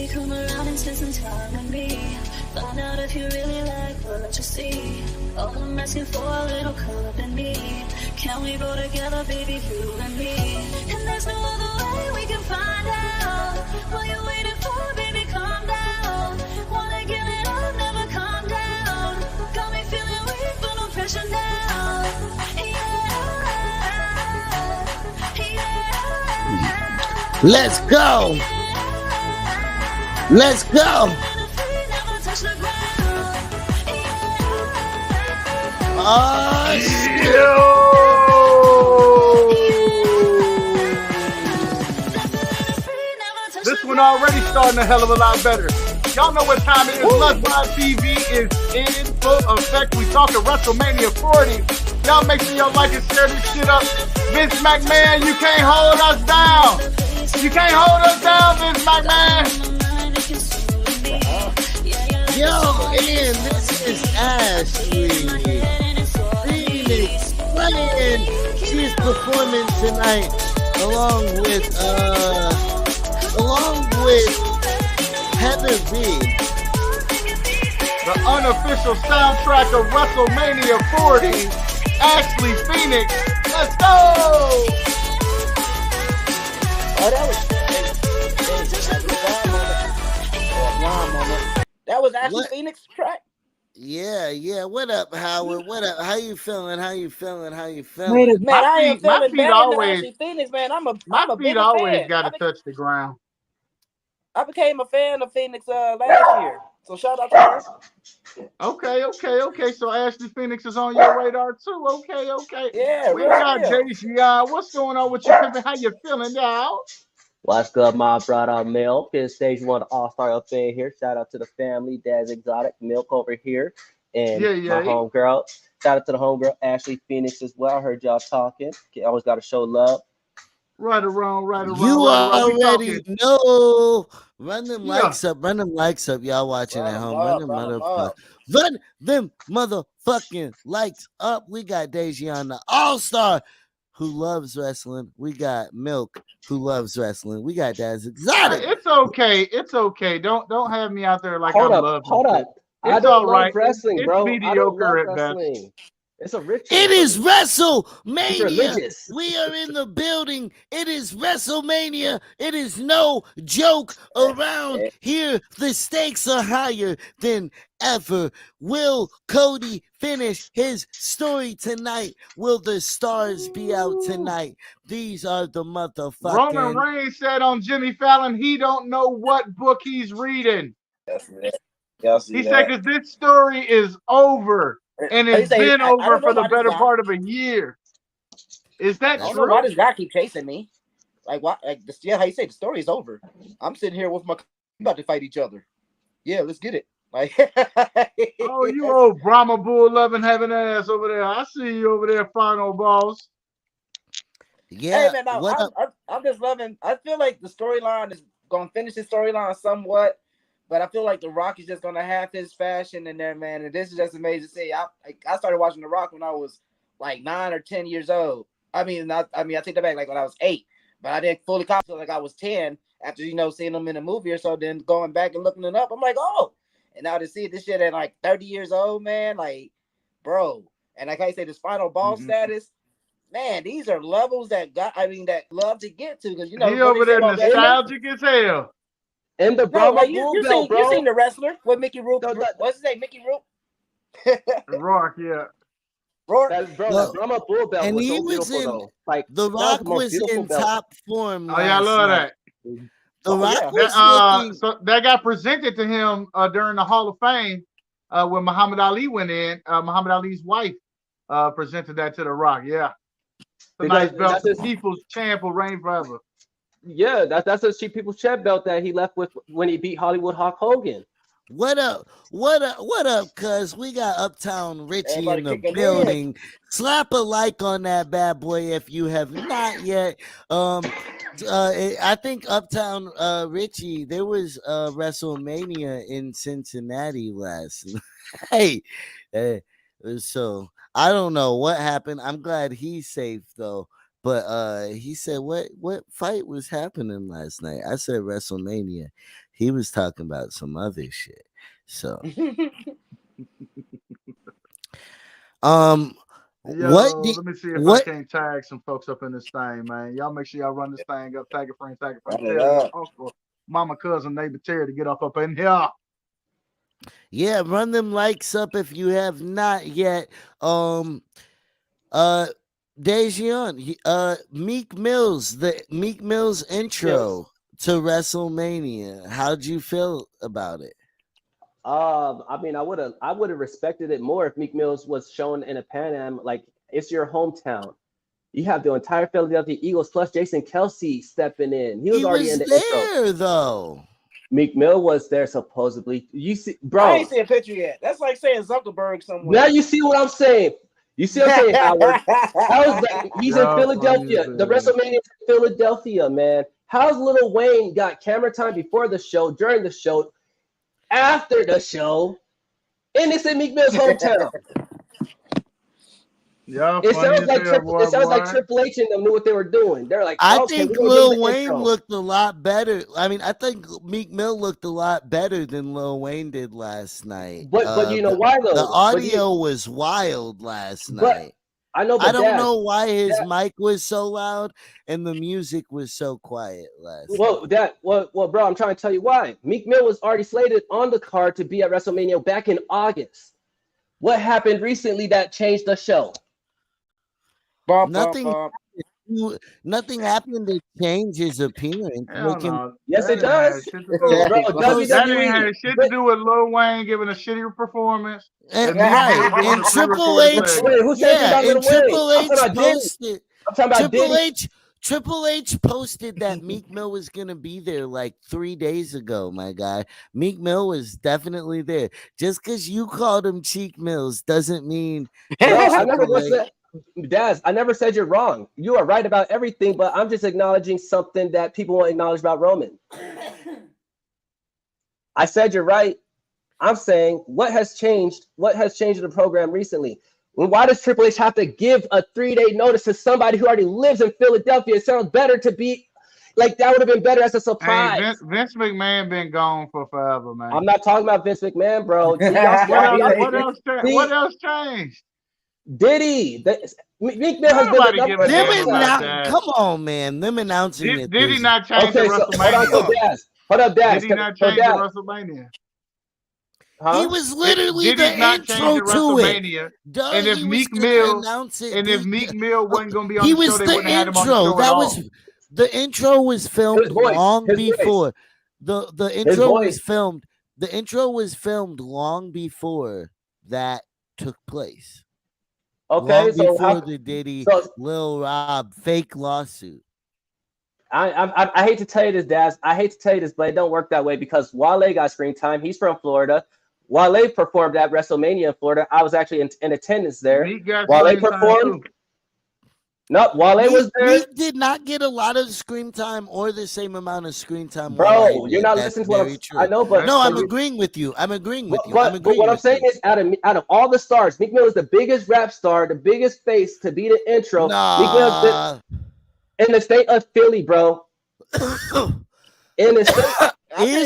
Baby, come around and spend some time with me. Find out if you really like what you see. All I'm asking for a little company. Can we go together, baby, you and me? And there's no other way we can find out. What you waiting for, baby, calm down. Wanna give it up, never calm down. Got me feeling weak, but no pressure now. Let's go. Let's go. Oh, this one already starting a hell of a lot better. Y'all know what time it is. Let's Ride TV is in full effect. We talking WrestleMania 40. Y'all make sure y'all like and share this shit up. Vince McMahon, you can't hold us down. You can't hold us down, Vince McMahon. Yo, and this is Ashley Phoenix playing. She's performing tonight along with Heather B. The unofficial soundtrack of WrestleMania 40. Ashley Phoenix. Let's go! Oh, that was Ashley Phoenix track. Yeah. What up, Howard? What up? How you feeling? Man, I ain't feeling better than Ashley Phoenix, man. I'm a big always fan. got to touch the ground. I became a fan of Phoenix last year, so shout out to her. Okay. So Ashley Phoenix is on your radar too. Okay. Yeah, we got JC. What's going on with you, Pimpin'? How you feeling now? What's good, my brother Milk? It's Stage 1 All-Star up in here. Shout out to the family, Dad's Exotic, Milk over here, and my homegirl. Shout out to the homegirl, Ashley Phoenix as well. I heard y'all talking. Always got to show love. Right around. You already know. Run them likes up. Y'all watching at home. Run them motherfucking likes up. We got Dejiana All-Star, who loves wrestling. We got Milk, who loves wrestling. We got Dad's Exotic. It's okay. Don't have me out there like I love. Hold up. It's I don't all right. love wrestling, it's bro. mediocre at best. It's a ritual. It is WrestleMania. It's We are in the building. It is WrestleMania. It is no joke around here. The stakes are higher than ever. Will Cody finish his story tonight? Will the stars be out tonight? These are the motherfucking. Roman Reigns said on Jimmy Fallon he don't know what book he's reading. He said because this story is over. And it's been over for the better part of a year. Is that true? I don't know why this guy keep chasing me. Like what? Like how you say the story is over. I'm sitting here with my about to fight each other. Yeah, let's get it. Like, oh, you old Brahma bull loving having ass over there. I see you over there, final balls. Yeah. Hey man, I'm just loving. I feel like the storyline is gonna finish the storyline somewhat. But I feel like The Rock is just gonna have his fashion in there, man. And this is just amazing to see. I started watching The Rock when I was like 9 or 10 years old. I take that back, like when I was 8. But I didn't fully cop until like I was 10 after seeing him in a movie or so. Then going back and looking it up, I'm like, oh. And now to see this shit at like 30 years old, man, like, bro. And like I say, this final ball status, man, these are levels that love to get to because he over there nostalgic as hell. And the Brahma Bull belt, bro. You seen the wrestler with Mickey Rourke? What's his name? Mickey Rourke? Rourke, yeah. Rourke. That Brahma Bull belt and was he so was beautiful, in, though. Like, The Rock was in top form. Oh, yeah, I love that. The Rock was so that got presented to him during the Hall of Fame when Muhammad Ali went in. Muhammad Ali's wife presented that to The Rock, yeah. The nice belt. The people's champ will reign forever. Yeah, that's a cheap people's champ belt that he left with when he beat Hollywood Hulk Hogan. What up, cuz we got Uptown Richie in the building. In. Slap a like on that bad boy if you have not yet. I think Uptown Richie, there was WrestleMania in Cincinnati last night. So I don't know what happened. I'm glad he's safe though. But he said, what fight was happening last night? I said WrestleMania. He was talking about some other shit. So let me see if I can't tag some folks up in this thing, man. Y'all make sure y'all run this thing up, tag a friend, tell Uncle, mama, cousin, neighbor Terry to get up in here. Yeah, run them likes up if you have not yet. Dejion, Meek Mills, the Meek Mills intro to WrestleMania. How'd you feel about it? I mean, I would have respected it more if Meek Mills was shown in a Pan Am. Like, it's your hometown. You have the entire Philadelphia Eagles plus Jason Kelce stepping in. He was already in the there intro. Though. Meek Mill was there supposedly. You see, bro. I ain't seen a picture yet. That's like saying Zuckerberg somewhere. Now you see what I'm saying. You see what I'm saying, Howard? He's in Philadelphia. The WrestleMania is in Philadelphia, man. How's Lil Wayne got camera time before the show, during the show, after the show, and it's in Meek Mill's hometown? It sounds like Triple H and them knew what they were doing. They're like, I think Lil Wayne looked a lot better. I mean, I think Meek Mill looked a lot better than Lil Wayne did last night. But you know why though? The audio was wild last night. I don't know why his mic was so loud and the music was so quiet last night. Well, bro, I'm trying to tell you why. Meek Mill was already slated on the card to be at WrestleMania back in August. What happened recently that changed the show? Nothing happened to change his appearance. Yes, it does. That ain't had shit to do with Lil Wayne giving a shitty performance. And Triple H, Triple H posted that Meek Mill was gonna be there like 3 days ago, my guy. Meek Mill was definitely there. Just because you called him Cheek Mills doesn't mean. Daz, I never said you're wrong. You are right about everything, but I'm just acknowledging something that people won't acknowledge about Roman. I said you're right. I'm saying what has changed? What has changed in the program recently? Why does Triple H have to give a 3-day notice to somebody who already lives in Philadelphia? It sounds better to be like that would have been better as a surprise. Hey, Vince McMahon been gone for forever, man. I'm not talking about Vince McMahon, bro. What else changed? Diddy, Meek Mill has been come on, man. Them announcing it. Did he not change the WrestleMania? Hold up, Daz. Did he not change the WrestleMania? Huh? He was literally the intro to it. And if Meek Mill wasn't going to be on the show, they wouldn't have had him on the show at all. The intro was filmed long before. The intro was filmed. The intro was filmed long before that took place. Okay, so before the Diddy Lil Rob fake lawsuit. I hate to tell you this, Daz. I hate to tell you this, but it don't work that way because Wale got screen time. He's from Florida. Wale performed at WrestleMania in Florida. I was actually in attendance there. Wale performed. No, Wale was there. He did not get a lot of screen time or the same amount of screen time. Bro, you're not listening to what I know, but no, I'm agreeing with you. I'm agreeing with you. But what I'm saying is, out of all the stars, Meek Mill is the biggest rap star, the biggest face to be the intro. In the state of Philly, bro. In the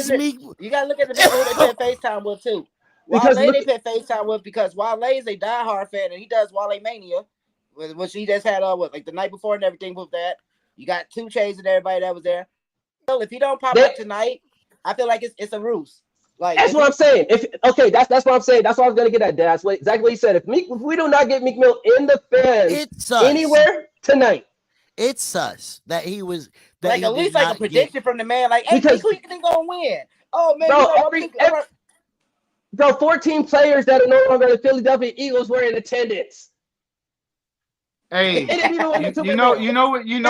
state, you gotta look at the people they pay FaceTime with too. Wale they pay FaceTime with because Wale is a diehard fan and he does Wale Mania, which he just had like the night before and everything with that. You got 2 Chainz and everybody that was there. So if he don't pop up tonight, I feel like it's a ruse. Like that's what I'm saying. That's what I'm saying. That's what I was gonna get at. That's exactly what he said. If we do not get Meek Mill in the fans anywhere tonight, it's sus that he was. That like he at least like a prediction from the man. Like, hey, who you think gonna win? Oh man, bro, 14 players that are no longer the Philadelphia Eagles were in attendance. Hey, you know what you didn't know. You know what you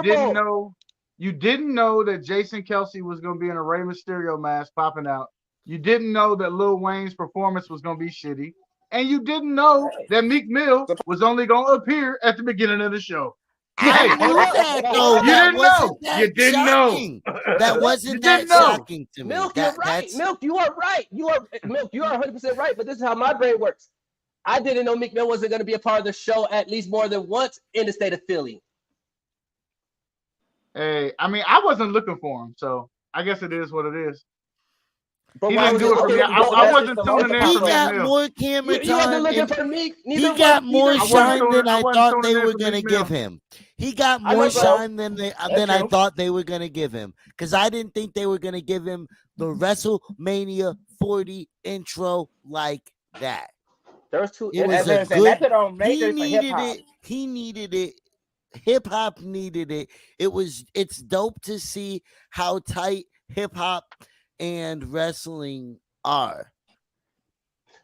didn't know. You didn't know that Jason Kelce was going to be in a Rey Mysterio mask popping out. You didn't know that Lil Wayne's performance was going to be shitty. And you didn't know that Meek Mill was only going to appear at the beginning of the show. Hey, you didn't know. You didn't know. That wasn't that shocking to me. Milk, you're right. Milk, you are right. Milk, you are 100% right. But this is how my brain works. I didn't know Meek Mill wasn't going to be a part of the show at least more than once in the state of Philly. Hey, I mean, I wasn't looking for him, so I guess it is what it is. But he didn't do it for me. I wasn't tuning in for He got more camera time. You wasn't looking for Meek. He got more shine than I thought they were going to give him. He got more shine than I thought they were going to give him. Because I didn't think they were going to give him the WrestleMania 40 intro like that. There was two. It was a good, he needed it. He needed it. Hip hop needed it. It's dope to see how tight hip hop and wrestling are.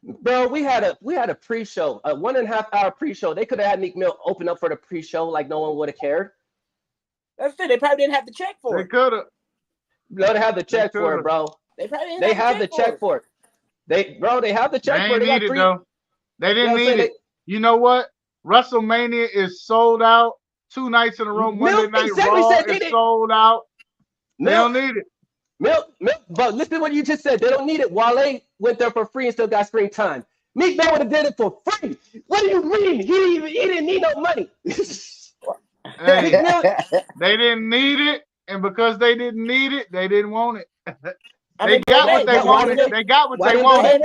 Bro, we had a pre-show, a 1.5 hour pre-show. They could have had Meek Mill open up for the pre-show like no one would have cared. That's it. They probably didn't have the check for it. They could have. No, they have the check for it, bro. They probably didn't they have the check for it. They have the check for it. They need it though. They didn't need it. You know what? WrestleMania is sold out 2 nights in a row. Monday Night Raw is sold out. They don't need it. Milk, but listen to what you just said. They don't need it. Wale went there for free and still got screen time. Meek Mill would have did it for free. What do you mean? He didn't need no money. Hey, they didn't need it, and because they didn't need it, they didn't want it. They got what they wanted. They got what they wanted.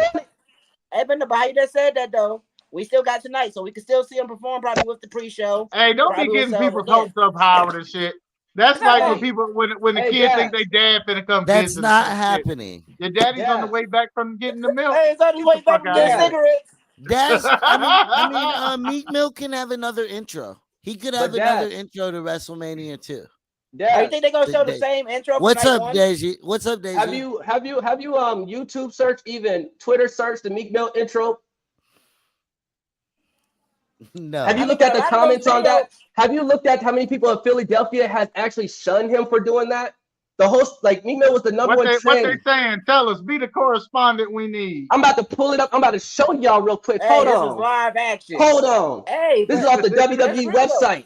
Hey, but nobody just said that though. We still got tonight, so we can still see him perform probably with the pre-show. Hey, don't be getting people's hopes up, Howard and shit. That's like when people when the kids think they dad finna come. That's not happening. Your daddy's on the way back from getting the milk. Hey, he's on his way back from getting cigarettes. That's I mean, Meek Mill can have another intro. He could have another intro to WrestleMania too. Yeah, you think they're gonna show the same intro? What's up, Deji? What's up, Deji? Have you YouTube search, even Twitter search the Meek Mill intro? No. Have you looked at the comments on that? Have you looked at how many people in Philadelphia has actually shunned him for doing that? The host, like Meek Mill was the number one. What they saying? Tell us. Be the correspondent we need. I'm about to pull it up. I'm about to show y'all real quick. Hold on. This is live action. Hold on. Hey, this is off the WWE website.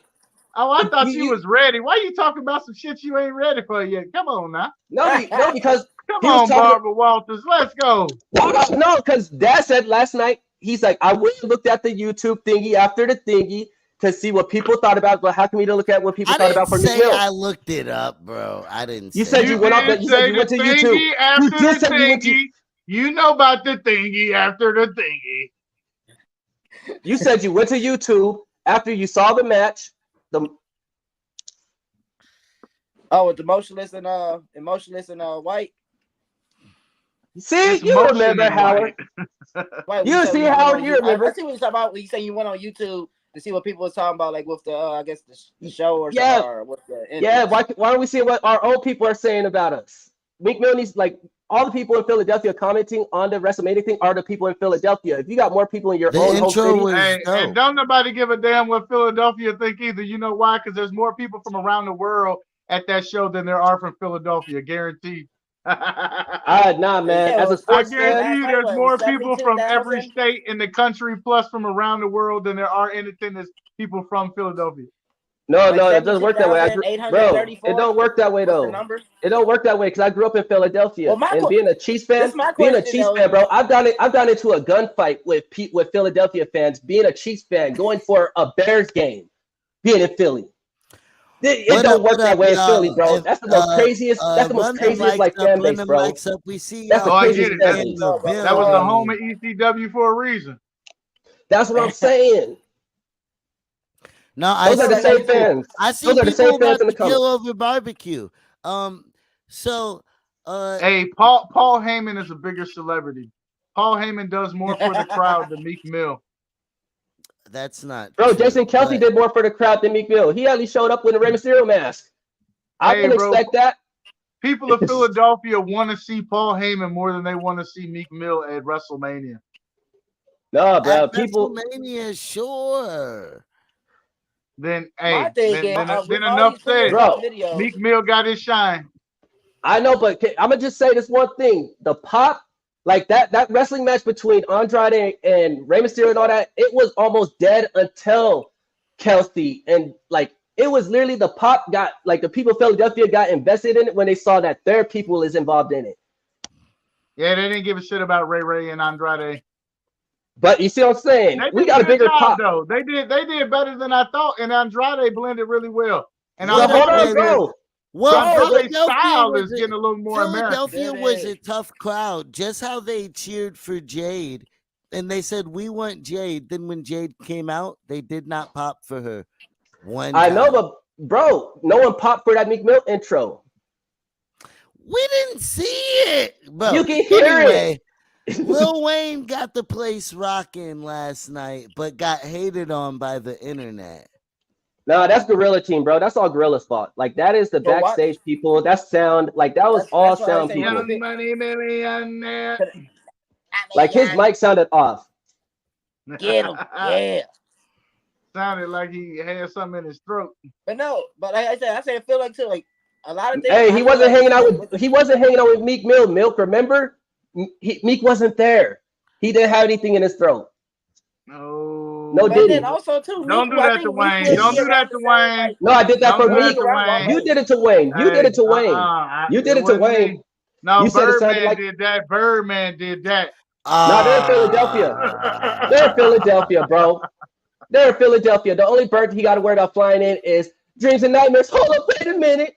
Oh, I thought you was ready. Why you talking about some shit you ain't ready for yet? Come on now. No, because come on, Barbara Walters. Let's go. No, because Dad said last night. He's like, I went and looked at the YouTube thingy after the thingy to see what people thought about. But how can we look at what people thought about for Meek Mill? I looked it up, bro. I didn't. You said you went up. You said you went to YouTube. You just said you went to. You know about the thingy after the thingy. You said you went to YouTube after you saw the match. With emotionless and white. See, you remember Howard. Wait, you see Howard, you remember. I see what you're talking about. You say you went on YouTube to see what people were talking about, like with the I guess the show or yeah, or with the why don't we see what our own people are saying about us? Meek Mill needs, like, all the people in Philadelphia commenting on the WrestleMania thing are the people in Philadelphia. If you got more people in your own home city, and don't nobody give a damn what Philadelphia think either. You know why? Because there's more people from around the world at that show than there are from Philadelphia, guaranteed. Nah, man. As a sports fan, there's more people from every state in the country, plus from around the world, than there are in attendance people from Philadelphia. No, it doesn't work that way. Bro, it don't work that way though. It don't work that way because I grew up in Philadelphia, and being a Chiefs fan, bro, I've gone into a gunfight with Philadelphia fans. Being a Chiefs fan, going for a Bears game, being in Philly. It don't work that way in Philly, bro. That's the most craziest. That's the most craziest like fan base, bro. We see. That's I get it. That was the home of ECW for a reason. That's what I'm saying. No, those are the same fans. I see people about to kill over barbecue. So, hey, Paul Heyman is a bigger celebrity. Paul Heyman does more for the crowd than Meek Mill. That's not true, Jason Kelce did more for the crowd than Meek Mill. He at least showed up with a Rey Mysterio mask. I can expect that. People of Philadelphia want to see Paul Heyman more than they want to see Meek Mill at WrestleMania. No, bro. WrestleMania, sure. Then enough said. Bro, Meek Mill got his shine. I know, but I'm gonna just say this one thing: the pop. Like that wrestling match between Andrade and Rey Mysterio and all that, it was almost dead until Kelce. And like it was literally the pop got, like, the people of Philadelphia got invested in it when they saw that their people is involved in it. Yeah, they didn't give a shit about Ray and Andrade. But you see what I'm saying? We got a bigger pop though. They did better than I thought, and Andrade blended really well. And hold on, bro. Andrade's style is getting a little more Philadelphia was a tough crowd. Just how they cheered for Jade, and they said we want Jade. Then when Jade came out, they did not pop for her. I know, but bro, no one popped for that Meek Mill intro. We didn't see it, bro. You can hear it. Lil Wayne got the place rocking last night, but got hated on by the internet. No, that's Gorilla Team, bro. That's all Gorilla's fault. Like that is the backstage people. That sound like that was all sound people. Like his mic sounded off. Get him, yeah. Sounded like he had something in his throat. But no, but like I said, I feel like too, like a lot of things. Hey, he wasn't hanging out with Meek Mill. Milk, remember? Meek wasn't there. He didn't have anything in his throat. No, didn't. Also, too, don't do that to Wayne. Don't do that to Wayne. No, I did that for Meek. You did it to Wayne. You did it to Wayne. You did it to Wayne. No, Birdman did that. Birdman did that. No, they're in Philadelphia. They're in Philadelphia, bro. They're in Philadelphia. The only bird he got to worry about flying in is Dreams and Nightmares. Hold up, wait a minute.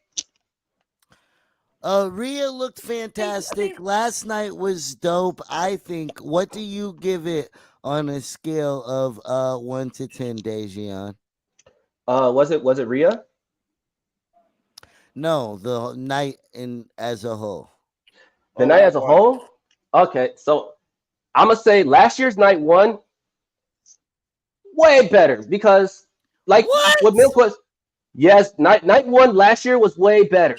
Rhea looked fantastic. Last night was dope, I think. What do you give it on a scale of 1 to 10, Dejan? Was it Rhea? No, the night as a whole. The night as a whole? Okay, so I'm gonna say last year's night one way better because like what Milk was. Yes, night one last year was way better.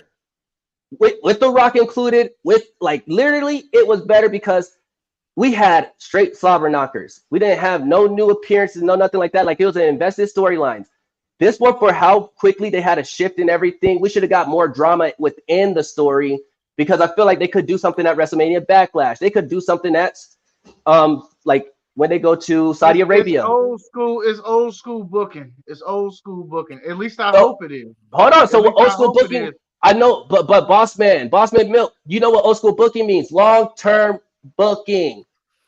With The Rock included, with like literally it was better because we had straight slobber knockers. We didn't have no new appearances, no nothing like that. Like it was an invested storylines. This one, for how quickly they had a shift in everything, we should have got more drama within the story because I feel like they could do something at WrestleMania Backlash. They could do something that's like when they go to Saudi Arabia. It's old school booking. It's old school booking. At least I hope it is. Hold on. So old school booking, I know, but Boss Man Milk, you know what old school booking means? Long-term booking.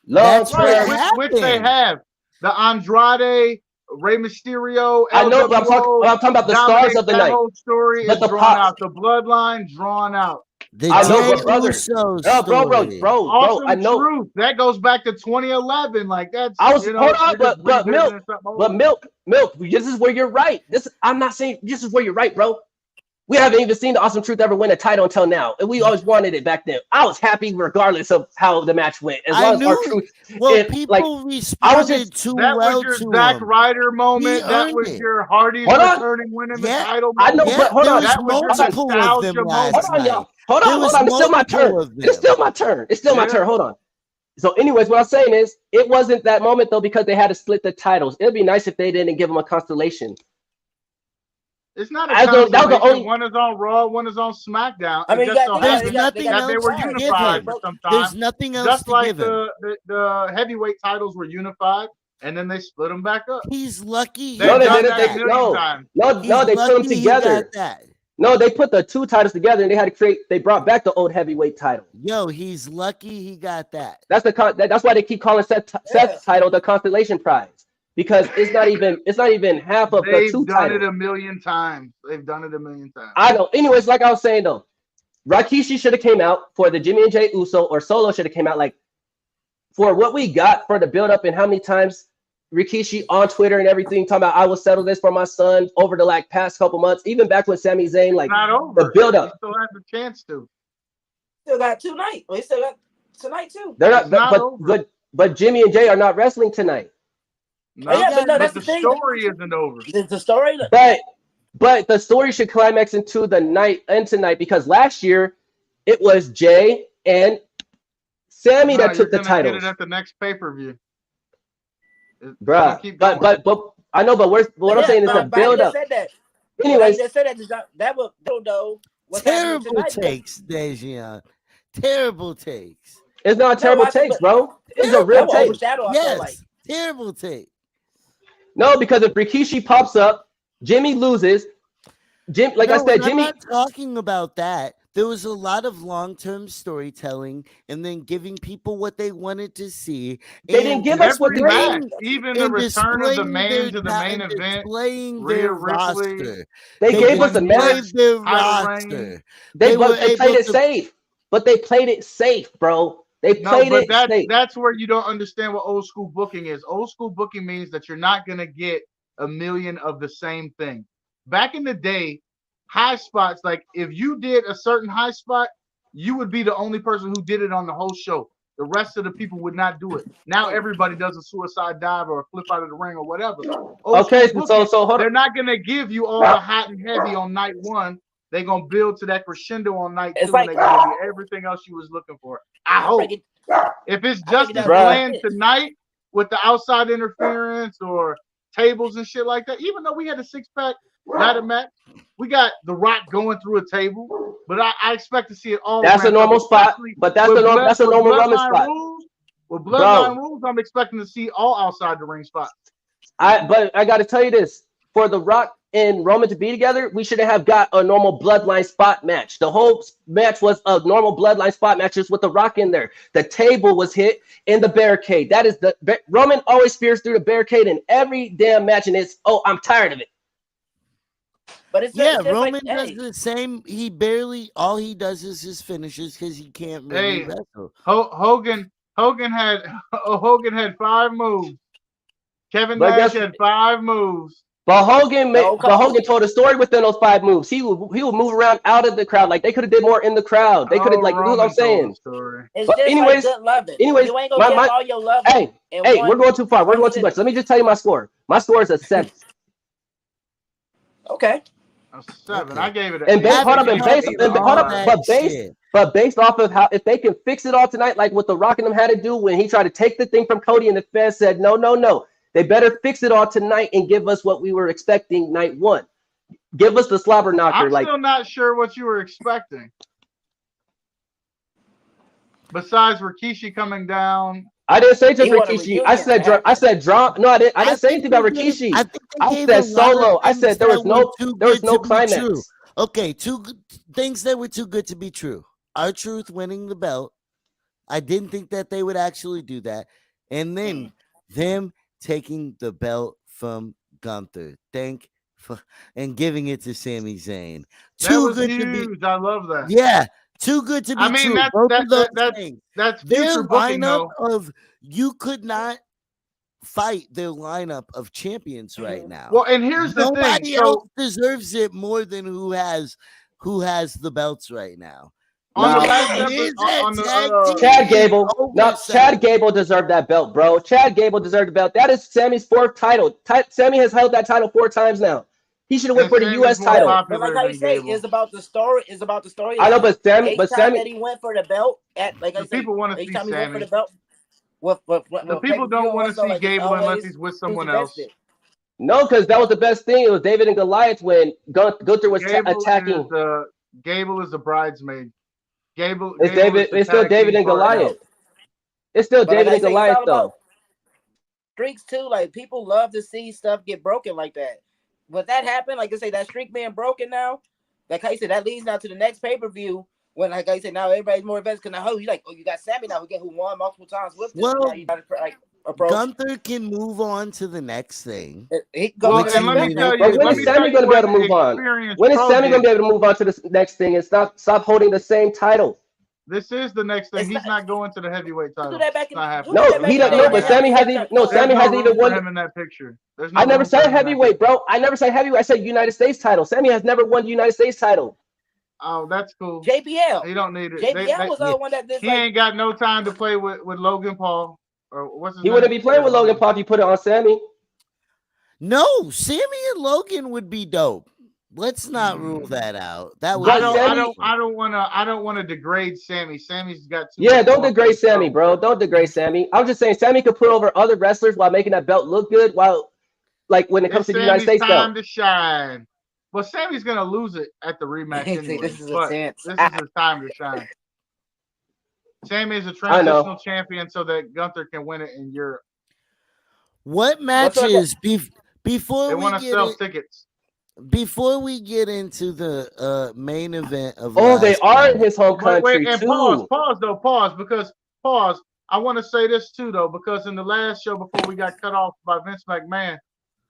Long-term. Which they have. The Andrade, Rey Mysterio, I know, but I'm talking about the stars of the night. The whole story is drawn out. The bloodline drawn out. I know, bro. I know. Truth. That goes back to 2011. Like that's. Milk. This is where you're right. I'm not saying this is where you're right, bro. We haven't even seen the Awesome Truth ever win a title until now, and we always wanted it back then. I was happy regardless of how the match went, as long as our truth. Well, people responded too well to him. That was your Zack Ryder moment. That was your Hardy returning, winning the title moment. I know, but hold on. That was multiple of them last night. Hold on. It's still my turn. It's still my turn. Hold on. So, anyways, what I'm saying is, it wasn't that moment though because they had to split the titles. It'd be nice if they didn't give them a constellation. It's not a constellation. One is on Raw, one is on SmackDown. I mean, there's nothing else they were unified for some time. There's nothing else just to like give him. The heavyweight titles were unified, and then they split them back up. He's lucky. No, they split them together. No, they put the two titles together, and they brought back the old heavyweight title. Yo, he's lucky he got that. That's why they keep calling Seth's title the Constellation Prize. Because it's not even half of the two titles. They've done it a million times. I know. Anyways, like I was saying though, Rikishi should have came out for the Jimmy and Jay Uso, or Solo should have came out. Like for what we got for the build up and how many times Rikishi on Twitter and everything talking about I will settle this for my son over the past couple months, even back when Sami Zayn the build up. He still has the chance to. Still got tonight. Well, he still got tonight too. They're not, but Jimmy and Jay are not wrestling tonight. No, that's the story isn't over. It's the story. But the story should climax into the night and tonight because last year it was Jay and Sammy that took the title. Get it at the next pay-per-view. Bruh, but I know, but what I'm saying is the build up. Anyways, that was though. Terrible takes, Dejan. Terrible takes. It's not terrible takes, bro. It's a real take. Yes, terrible take. No, because if Rikishi pops up, Jimmy loses. I said, Jimmy. I'm not talking about that. there was a lot of long-term storytelling and then giving people what they wanted to see. They didn't give us what they gave. Even the return of the man to the main event, displaying their roster. They gave us a match. Their roster. They played it safe, but they played it safe, bro. They played it safe. That's where you don't understand what old school booking is. Old school booking means that you're not gonna get a million of the same thing. Back in the day, high spots, like if you did a certain high spot, you would be the only person who did it on the whole show. The rest of the people would not do it. Now everybody does a suicide dive or a flip out of the ring or whatever. Okay, so hold on. They're not gonna give you all the hot and heavy on night one. They're gonna build to that crescendo on night two, and they're gonna give you everything else you was looking for. I hope. If it's just as bland tonight with the outside interference or tables and shit like that, even though we had a 6-pack ladder match, we got The Rock going through a table, but I expect to see it all. That's a normal spot, but that's a normal Roman spot. With bloodline rules, I'm expecting to see all outside the ring spots. But I got to tell you this: for The Rock and Roman to be together, we shouldn't have got a normal bloodline spot match. The whole match was a normal bloodline spot match, just with The Rock in there. The table was hit in the barricade. That is Roman always spears through the barricade in every damn match, and it's I'm tired of it. But it's Roman does the same. He barely all he does is his finishes because he can't really wrestle. Hogan had 5 moves. Kevin Nash had 5 moves. But Hogan told a story within those 5 moves. He would move around out of the crowd. Like they could have did more in the crowd. They could have you know what I'm saying. It's just anyways, like good loving. Anyways, you ain't gonna get all your love. Hey, we're going too far. We're going too much. Let me just tell you my score. My score is a 7. Okay. A 7. I gave it a 8. But based off of how if they can fix it all tonight, like what The Rock and them had to do when he tried to take the thing from Cody and the fans said no. They better fix it all tonight and give us what we were expecting night 1. Give us the slobber knocker. I'm still not sure what you were expecting. Besides Rikishi coming down. I didn't say just Rikishi. I said drop. No, I didn't say anything about Rikishi. I said Solo. I said there was no climax. True. Okay, 2 things that were too good to be true. R-Truth winning the belt. I didn't think that they would actually do that. And then them taking the belt from Gunther. And giving it to Sami Zayn. Too good huge. to be. I love that. Yeah. Too good to be true. That's their booking, lineup of you could not fight their lineup of champions right now. Well, and here's the thing. Nobody else deserves it more than who has the belts right now. Chad Gable. No, Chad Gable deserved that belt, bro. Chad Gable deserved the belt. That is Sammy's 4th title. Sammy has held that title 4 times now. He should have went for the U.S. title. But like I say, it's about the story. It's about the story. I know, but Sammy that he went for the belt at people want to see Sammy. He went for the belt. The people don't want to see Gable unless he's with someone else. No, because that was the best thing. It was David and Goliath when Gunther was attacking. Gable is the bridesmaid. It's still David and Goliath. It's still David and Goliath though. Streaks too, like people love to see stuff get broken like that. But that happened, like I say, that streak being broken now, like I said, that leads now to the next pay-per-view when, like I said, now everybody's more invested because now you got Sammy now who won multiple times with this. Well, Gunther can move on to the next thing. When is Sammy going to be able to move on? When is Sammy going to be able to move on to the next thing and stop holding the same title? This is the next thing. He's not going to the heavyweight title. But Sammy hasn't even won him in that picture. I never said heavyweight, bro. I never said heavyweight. I said United States title. Sammy has never won the United States title. Oh, that's cool. JBL. He don't need it. JBL was the one that did. He ain't got no time to play with Logan Paul. Or what's his name? He wouldn't be playing with Logan Paul if you put it on Sammy. No, Sammy and Logan would be dope. Let's not rule that out. That was I don't want to degrade Sammy. Sammy's got don't degrade Sammy, bro. Don't degrade Sammy. I'm just saying Sammy could put over other wrestlers while making that belt look good. While, like when it comes to the United States belt, time to shine. Well, Sammy's gonna lose it at the rematch anyway. This is his time to shine. Sammy is a transitional champion, so that Gunther can win it in Europe. What matches before they we want to sell tickets? before we get into the main event of they are in his home country and too. Pause, because I want to say this too though, because in the last show before we got cut off by Vince McMahon,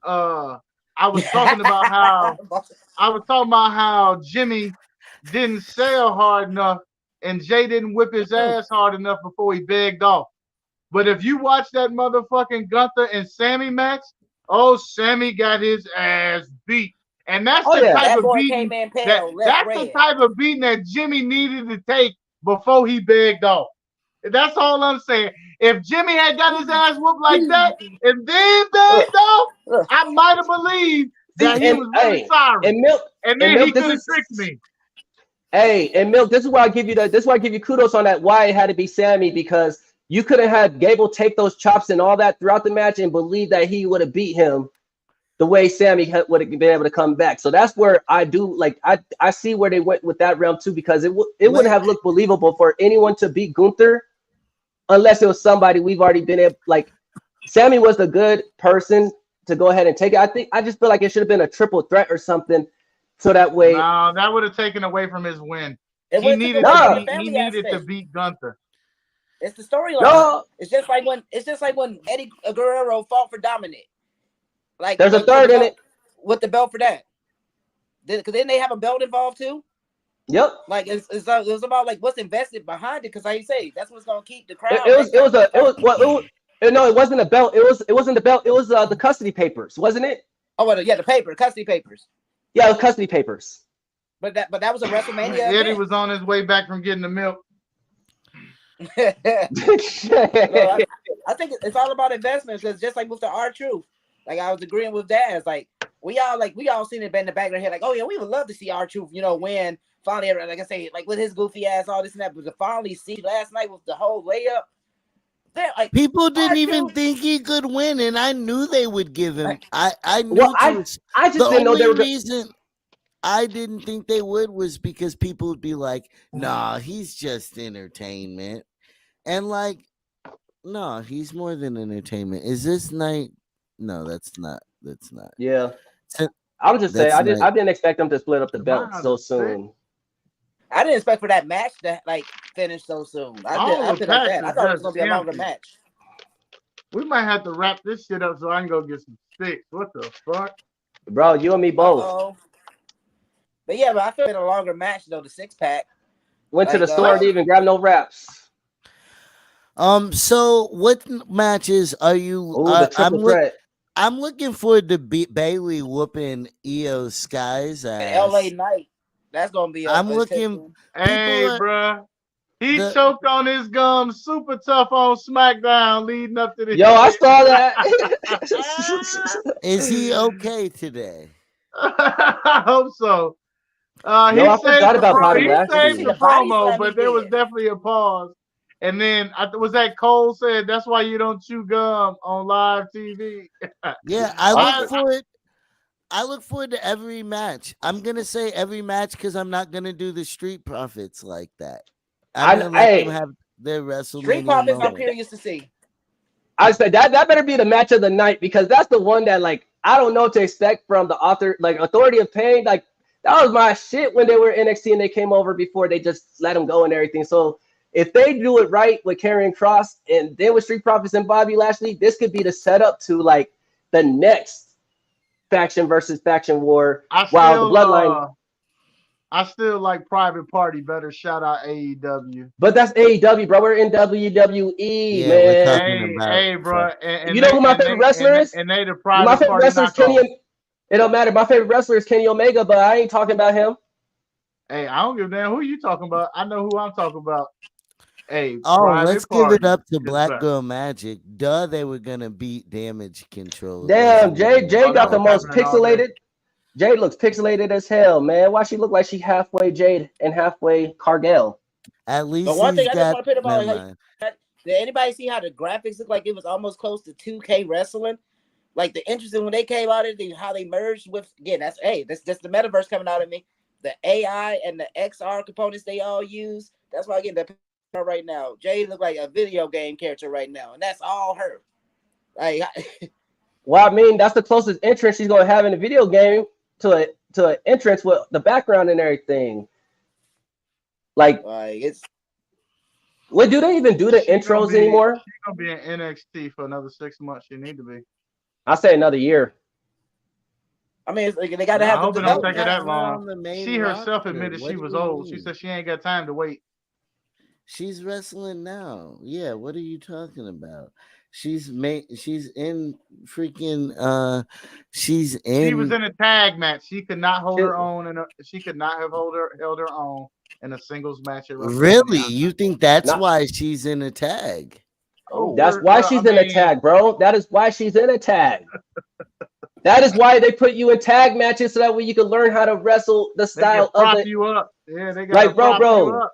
I was talking about how Jimmy didn't sell hard enough and Jay didn't whip his ass hard enough before he begged off. But if you watch that motherfucking Gunther and Sammy match, Sammy got his ass beat. And that's the type of beating the type of beating that Jimmy needed to take before he begged off. That's all I'm saying. If Jimmy had got his ass whooped like that and then begged off, I might have believed that he was really sorry. And then he could have tricked me. Hey, and Milk, this is why I give you kudos on that. Why it had to be Sammy, because you could have had Gable take those chops and all that throughout the match and believe that he would have beat him the way Sammy would have been able to come back. So that's where I do like I see where they went with that realm too, because it wouldn't have looked believable for anyone to beat Gunther unless it was somebody we've already been able. Like Sammy was the good person to go ahead and take it. I just feel like it should have been a triple threat or something, so that way. No, that would have taken away from his win. He needed to beat Gunther. It's the storyline. No. It's just like when Eddie Guerrero fought for Dominic. Like there's a third in it with the belt for that. Because then they have a belt involved too. Yep. Like it's about like what's invested behind it. Because like you say, that's what's gonna keep the crowd. No, it wasn't a belt. It wasn't the belt. It was the custody papers, wasn't it? Oh, well, yeah, the custody papers. Yeah, the custody papers. But that was a WrestleMania. Eddie was on his way back from getting the milk. I think it's all about investment, because just like with the R-Truth, like I was agreeing with Daz, like we all seen it in the back of their head, like, oh yeah, we would love to see R-Truth, win finally, like I say, like with his goofy ass, all this and that, but to finally see last night with the whole layup, like people didn't even think he could win, and I knew they would give him. I knew. Well, I just didn't know they were. Reason I didn't think they would was because people would be like, "Nah, he's just entertainment," and like, no, he's more than entertainment. Is this night? No, that's not. That's not. Yeah, I was just saying. I didn't expect them to split up the belt so soon. I didn't expect for that match to like finish so soon. I thought it was gonna be a longer match. We might have to wrap this shit up so I can go get some sticks. What the fuck, bro? You and me both. Uh-oh. But yeah, I feel in a longer match though. The 6-pack went to the store and even grabbed no wraps. So what matches are you? I'm looking forward to Bailey whooping Io Sky's ass. LA Knight. That's gonna be. I'm looking. Hey, bro. He choked on his gum super tough on SmackDown leading up to the. Yo, I saw that. Is he okay today? I hope so. I forgot about Bobby Lashley. He saved the promo, but there was definitely a pause. And then was that Cole said that's why you don't chew gum on live TV. Yeah, I look forward. I look forward to every match. I'm gonna say every match because I'm not gonna do the Street Profits like that. I'm gonna let them have their WrestleMania. Street Profits, I'm curious to see. I said that better be the match of the night, because that's the one that like I don't know what to expect from the author, like Authority of Pain. Like that was my shit when they were NXT and they came over before they just let them go and everything. So if they do it right with Karrion Kross and then with Street Profits and Bobby Lashley, this could be the setup to like the next faction versus faction war. While the Bloodline. I still like Private Party better. Shout out AEW. But that's AEW, bro. We're in WWE, man. Hey, bro. And you know who my favorite wrestler is? And they the Private My favorite Party wrestler is Kenny. It don't matter. My favorite wrestler is Kenny Omega, but I ain't talking about him. Hey, I don't give a damn who you talking about. I know who I'm talking about. Hey, let's give it up to Black Girl Magic. Duh, they were gonna beat Damage Control. Damn, Jay got the most pixelated. Jade looks pixelated as hell, man. Why she look like she halfway Jade and halfway Cargill? At least. But one thing I just want to put about did anybody see how the graphics look like? It was almost close to 2K wrestling. Like the interesting when they came out of how they merged with that's the metaverse coming out of me. The AI and the XR components they all use. That's why I get that right now. Jade look like a video game character right now, and that's all her. Like, well, I mean, that's the closest entrance she's gonna have in a video game. to an entrance with the background and everything. Like it's. What do they even do the intros anymore? She's gonna be in NXT for another 6 months. She need to be. I say another year. I mean, it's like they gotta have. I hope it don't take her that long. She herself admitted she was old. She said she ain't got time to wait. She's wrestling now. Yeah, what are you talking about? She's in freaking she's in. She was in a tag match. She could not hold her own, and she could not have held her own in a singles match. Really? You think that's why she's in a tag? Oh, that's why she's in a tag, bro. That is why she's in a tag. That is why they put you in tag matches so that way you can learn how to wrestle the style of it. You up. Yeah, they got like, bro.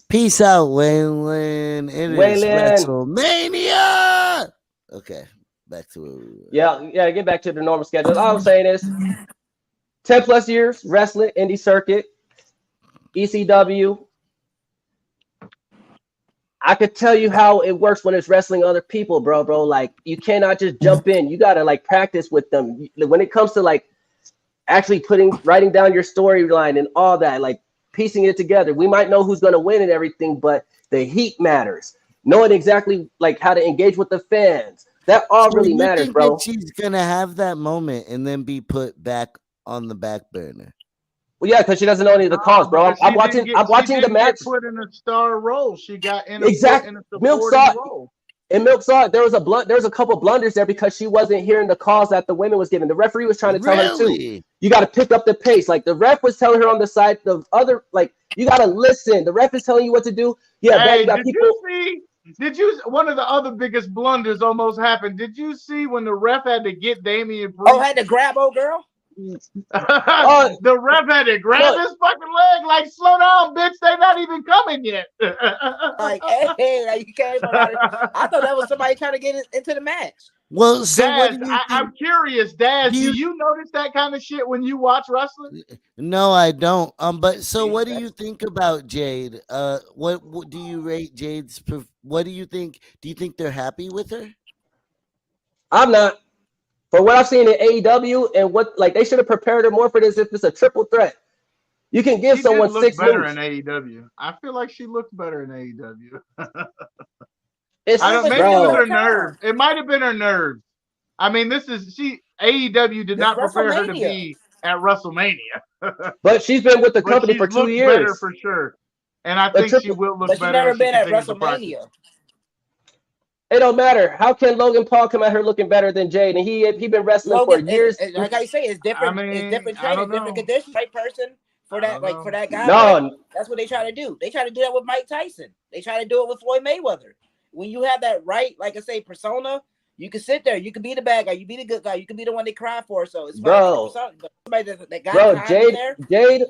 Peace out, Waylon. It is WrestleMania. Okay, back to it. Yeah, get back to the normal schedule. All I'm saying is 10 plus years wrestling, indie circuit, ECW. I could tell you how it works when it's wrestling other people, bro. Like, you cannot just jump in. You gotta like practice with them. When it comes to like actually writing down your storyline and all that, like piecing it together. We might know who's gonna win and everything, but the heat matters. Knowing exactly like how to engage with the fans. That all really matters, bro. She's gonna have that moment and then be put back on the back burner. Well, yeah, because she doesn't know any of the calls, bro. I'm watching the match. Put in a star role. She got in exactly. Milk saw role. And Milk saw it. There was a couple blunders there because she wasn't hearing the calls that the women was giving. The referee was trying to tell her too. You got to pick up the pace. Like the ref was telling her on the side. The other, like you got to listen. The ref is telling you what to do. Yeah, hey, you got people. Did you? One of the other biggest blunders almost happened. Did you see when the ref had to get Damian Priest? Oh, had to grab old girl. The ref had to grab his fucking leg, like, slow down, bitch. They're not even coming yet. Like, hey, you can't. I thought that was somebody trying to get into the match. Well, so Daz, I'm curious, Daz. Do you notice that kind of shit when you watch wrestling? No, I don't. But so, what do you think about Jade? What do you rate Jade's? What do you think? Do you think they're happy with her? I'm not. For what I've seen in AEW and what like they should have prepared her more for this if it's a triple threat. You can give someone 6 better moves. In AEW. I feel like she looked better in AEW. Maybe it was her nerves. It might have been her nerves. I mean, AEW did not prepare her to be at WrestleMania. But she's been with the company for 2 years. Better for sure. And I think she will look better. She's never been at WrestleMania. It don't matter. How can Logan Paul come at her looking better than Jade? And he been wrestling for years. Like I say, it's different. It's different training, different conditions. Right person for that, like for that guy. No, right? That's what they try to do. They try to do that with Mike Tyson. They try to do it with Floyd Mayweather. When you have that right, like I say, persona, you can sit there. You can be the bad guy. You be the good guy. You can be the one they cry for. So it's bro, somebody that guy. Bro, Jade.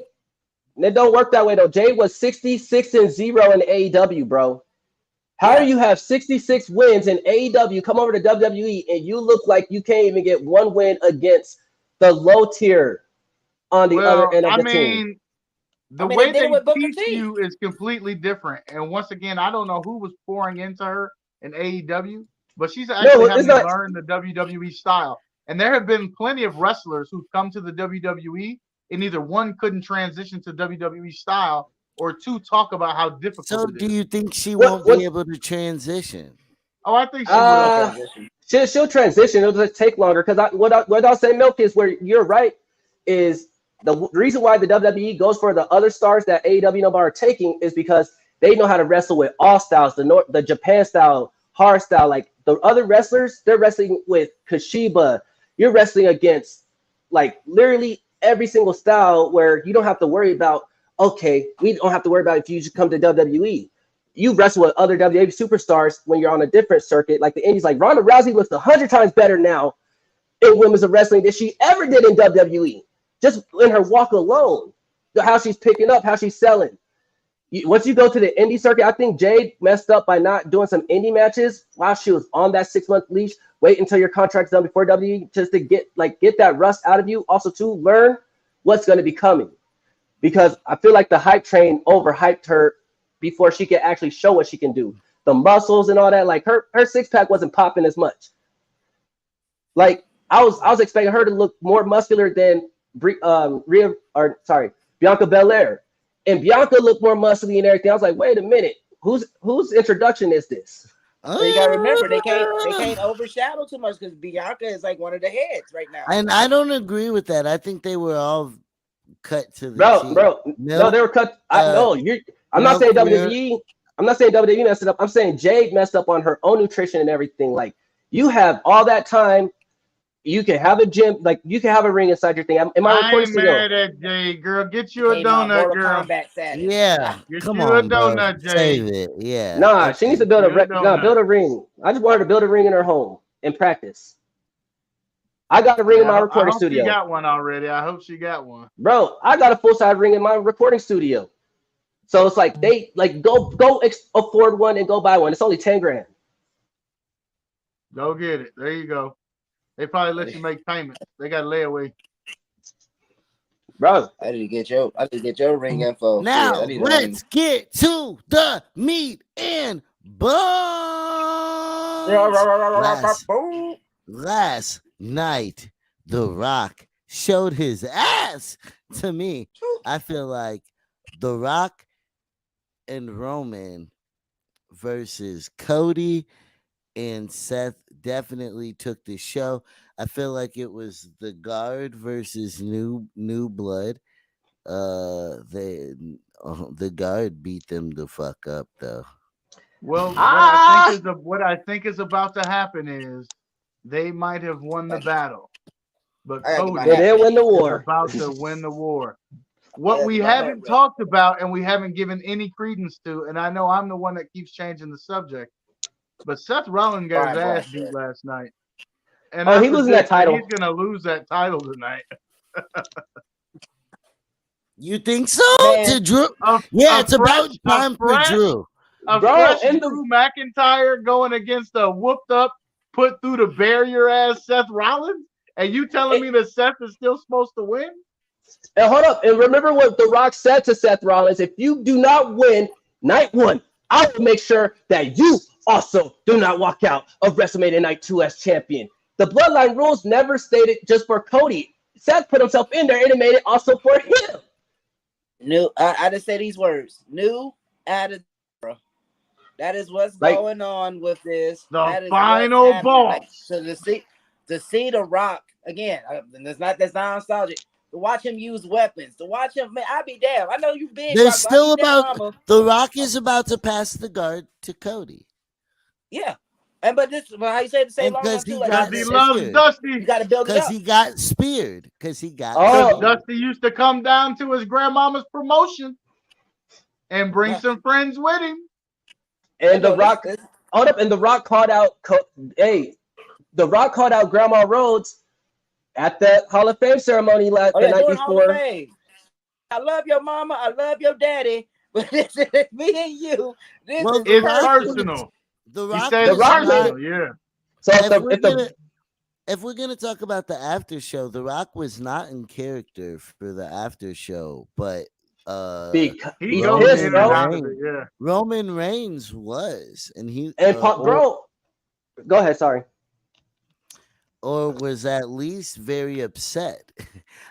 It don't work that way though. Jade was 66-0 in AEW, bro. How do you have 66 wins in AEW, come over to WWE, and you look like you can't even get one win against the low tier on the other end of the team? The way they teach you is completely different. And once again, I don't know who was pouring into her in AEW, but she's actually having to learn the WWE style. And there have been plenty of wrestlers who've come to the WWE, and either one couldn't transition to WWE style, or two, talk about how difficult it is. So do you think she won't be able to transition? Oh, I think she will transition. She'll transition. It'll just take longer. Because what I'll say, Milk, is where you're right, is the reason why the WWE goes for the other stars that AEW no are taking is because they know how to wrestle with all styles, the Japan style, hard style. Like the other wrestlers, they're wrestling with Kashiba. You're wrestling against like literally every single style where you don't have to worry about, okay, we don't have to worry about if you should come to WWE. You wrestle with other WWE superstars when you're on a different circuit, like the indies. Like Ronda Rousey looks 100 times better now in women's of wrestling than she ever did in WWE. Just in her walk alone, how she's picking up, how she's selling. Once you go to the indie circuit, I think Jade messed up by not doing some indie matches while she was on that 6-month leash. Wait until your contract's done before WWE just to get that rust out of you. Also, to learn what's going to be coming. Because I feel like the hype train overhyped her before she could actually show what she can do. The muscles and all that, like her 6-pack wasn't popping as much. Like I was expecting her to look more muscular than Bianca Belair, and Bianca looked more muscly and everything. I was like, wait a minute, whose introduction is this? But you gotta remember, they can't overshadow too much because Bianca is like one of the heads right now. And I don't agree with that. I think they were all cut to the bro. No, they were cut. I'm not saying WWE. I'm not saying WWE messed it up. I'm saying Jade messed up on her own nutrition and everything. Like, you have all that time. You can have a gym, like you can have a ring inside your thing. I ain't mad at Jade, girl. Get you a donut, girl. Yeah, come on, a donut, bro. Save it. Yeah. Nah, she needs to build a ring. I just want her to build a ring in her home and practice. I got a ring in my recording studio. She got one already. I hope she got one. Bro, I got a full-size ring in my recording studio. So it's like they go afford one and go buy one. It's only $10,000. Go get it. There you go. They probably let you make payments. They got layaway. Bro, I need to get your ring info. Now let's get to the meat and bones. Last night, The Rock showed his ass to me. I feel like The Rock and Roman versus Cody and Seth definitely took the show. I feel like it was the Guard versus New Blood. The Guard beat them the fuck up though. Well, what I think is about to happen is they might have won the battle, but Cody didn't win the war. Is about to win the war. What we haven't talked about and we haven't given any credence to, and I know I'm the one that keeps changing the subject, but Seth Rollins got his ass beat last night. And he losing that title. He's gonna lose that title tonight. You think so? To Drew? It's about time for Drew. Drew McIntyre going against a whooped up, put through the barrier ass Seth Rollins, and you telling me that Seth is still supposed to win? And hold up, and remember what The Rock said to Seth Rollins: if you do not win night one, I will make sure that you also do not walk out of WrestleMania Night 2 as champion. The Bloodline rules never stated just for Cody. Seth put himself in there and it made it also for him. I just say these words. New added. That is what's going on with this. The final boss. Like, so to see The Rock again, that's not nostalgic. To watch him use weapons, to watch him, man, I'd be damn. I know you big. There's still about The Rock is about to pass the guard to Cody. Yeah, but how you say the same because he loves Dusty. You got to build it up. Because he got speared. Because he got. Dusty used to come down to his grandmama's promotion and bring some friends with him. And The Rock, and The Rock called out. The Rock called out Grandma Rhodes at the Hall of Fame ceremony the night before. I love your mama. I love your daddy. But this is me and you. It's personal. The Rock. Yeah. So if we're gonna talk about the after show, The Rock was not in character for the after show, but Roman Reigns was, and bro. Go ahead. Sorry. Or was at least very upset.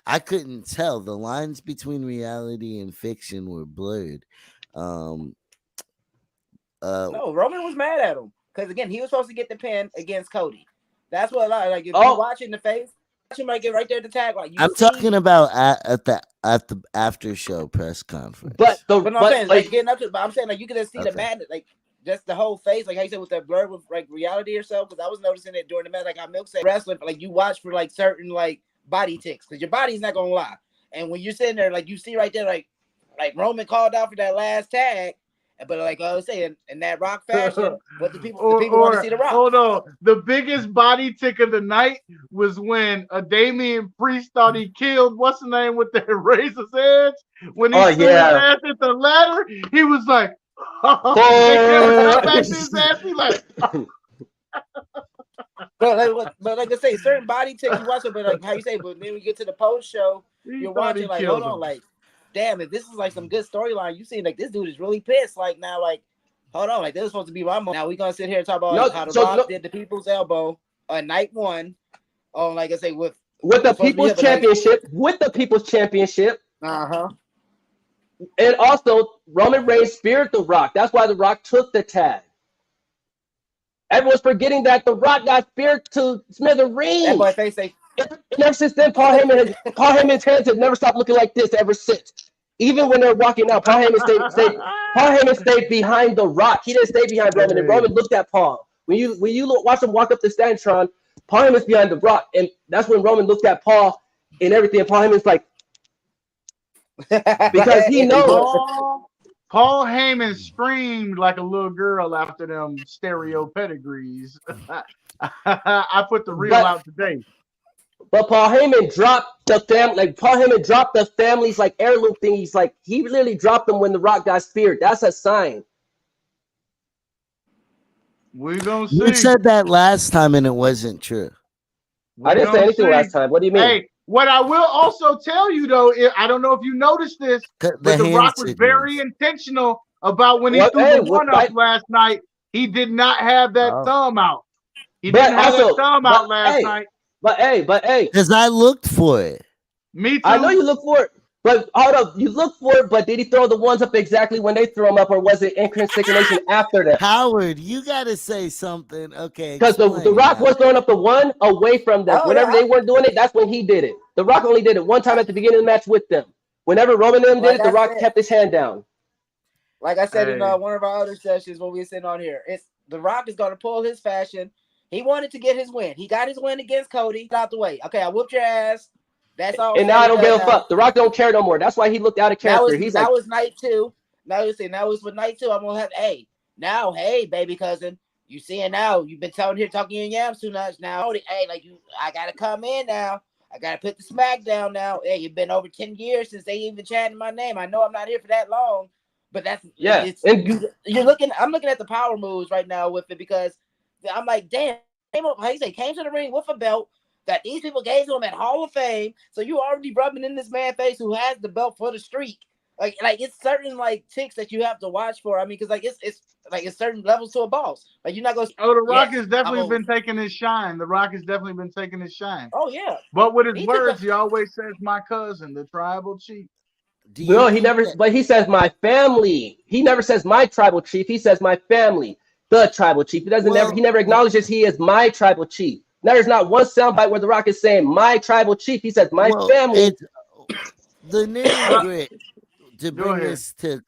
I couldn't tell. The lines between reality and fiction were blurred. No, Roman was mad at him because again, he was supposed to get the pin against Cody. That's what like if you watch it in the face, watch him get right there at the tag. Like I'm talking about at the after show press conference. But I'm saying like getting up to. But I'm saying like you can just see the madness, like just the whole face, like how you said with that blur with like reality or so. Because I was noticing it during the match, like how Milk said wrestling, like you watch for like certain like body ticks because your body's not gonna lie. And when you're sitting there, like you see right there, like Roman called out for that last tag. But like I was saying, in that Rock fashion, what the people want to see The Rock. Hold on, the biggest body tick of the night was when Damian Priest thought he killed what's the name with that razor's edge. When he threw his ass at the ladder, he was like, but like I say, certain body ticks you watch it, but like how you say, but then we get to the post show, you're watching like, hold on, like. Damn, if this is like some good storyline, you see like this dude is really pissed. Like now, like, hold on, like this was supposed to be my moment. Now we're gonna sit here and talk about how The Rock did the people's elbow on night one Oh, like I say, with the People's Championship, and also Roman Reigns speared The Rock. That's why The Rock took the tag. Everyone's forgetting that The Rock got speared to smithereens. That boy face say. And ever since then, Paul Heyman's hands have never stopped looking like this ever since. Even when they're walking out, Paul Heyman stayed behind The Rock. He didn't stay behind Roman, and Roman looked at Paul. When you watch him walk up the Stantron, Paul Heyman's behind The Rock, and that's when Roman looked at Paul and everything. And Paul Heyman's like, because he knows. Paul Heyman screamed like a little girl after them stereo pedigrees. I put the reel out today. But Paul Heyman dropped the family. Like Paul Heyman dropped the family's like heirloom thing. He's like he literally dropped them when The Rock got speared. That's a sign. We're gonna see. You said that last time and it wasn't true. I didn't say anything last time. What do you mean? Hey, what I will also tell you though, I don't know if you noticed this, but The Rock was very intentional about when he threw the one up last night. He did not have that thumb out. He didn't have that thumb out last night. But hey, because I looked for it. Me too. I know you look for it, but hold up, you look for it. But did he throw the ones up exactly when they threw them up, or was it synchronization after that? Howard, you gotta say something, okay? Because the Rock was throwing up the one away from them. Whenever they weren't doing it, that's when he did it. The Rock only did it one time at the beginning of the match with them. Whenever Roman and them did it, The Rock kept his hand down. Like I said in one of our other sessions when we were sitting on here, it's The Rock is gonna pull his fashion. He wanted to get his win. He got his win against Cody. Out the way. Okay, I whooped your ass. That's all. And now I don't give a fuck. The Rock don't care no more. That's why he looked out of character. That was night 2. Now you see, now it's with night 2. I'm gonna have hey, baby cousin. You seeing now? You've been talking your yams too much now. Hey, I gotta come in now. I gotta put the smack down now. Hey, you've been over 10 years since they even chatting my name. I know I'm not here for that long, but that's you're looking. I'm looking at the power moves right now with it because. I'm like, damn, came to the ring with a belt that these people gave to him at Hall of Fame. So you already rubbing in this man's face who has the belt for the streak. Like it's certain ticks that you have to watch for. I mean, because it's certain levels to a boss. Like you're not gonna. Oh, The Rock has definitely been taking his shine. The Rock has definitely been taking his shine. Oh yeah. But with his words, he always says, "My cousin, the tribal chief." No, he never. But he says my family. He never says my tribal chief. He says my family. The tribal chief. He never acknowledges he is my tribal chief. There's not one soundbite where The Rock is saying my tribal chief. He says my family. The nitty-gritty to bring this to